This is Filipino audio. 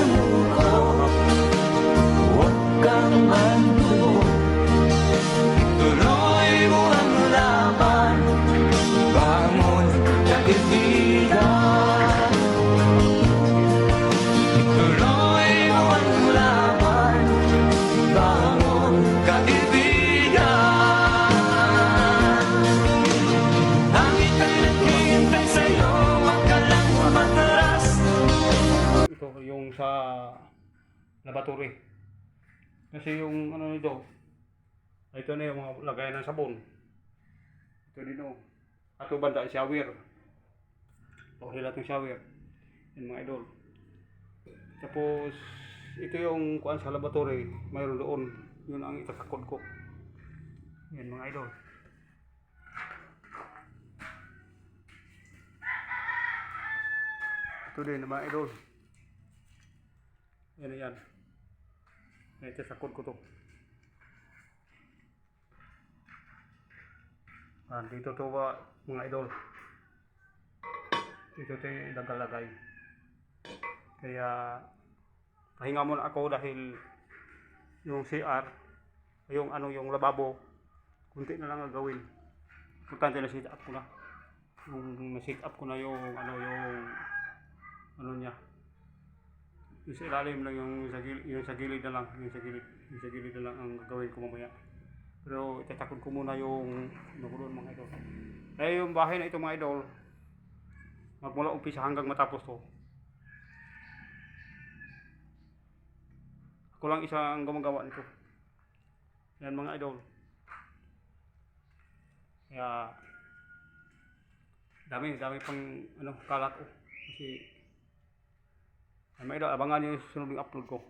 sumuko, huwag kang magdugo. Tuloy mo ang laban, bangon kaibigan. Tuloy mo ang laban, bangon kaibigan. Hangit ay naghihintay sa'yo, huwag ka lang umatras. Ito yung sa laboratory. Kasi yung ano nito, ito na yung mga lagayan ng sabon. Ito din o. Ato banda shower. O hilat ng shower. Yan mga idol. Tapos ito yung kuan sa laboratory, mayroon doon. Yun ang itasakod ko. Yan mga idol. Ito din mga idol. Yan yan. Itasakod ko to. Dito to ba mga idol. Dito to yung nagalagay. Kaya pahinga muna ako dahil yung CR, yung ano, yung lababo, kunti na lang gagawin. Importante na sit up ko na. Yung na-sit up ko na yung ano niya. Yung sa ilalim lang, yung sa gilid na lang, yung sa gilid na lang ang gagawin ko mamaya. Pero itatakod ko muna yung ano ko doon mga idol. Eh yung bahay na ito mga idol, magmula umpisa hanggang matapos to, ako lang isa ang gumagawa nito. Yan mga idol. Kaya dami pang ano kalat ko. Kasi mga idol, abangan nyo yung sunod yung upload ko.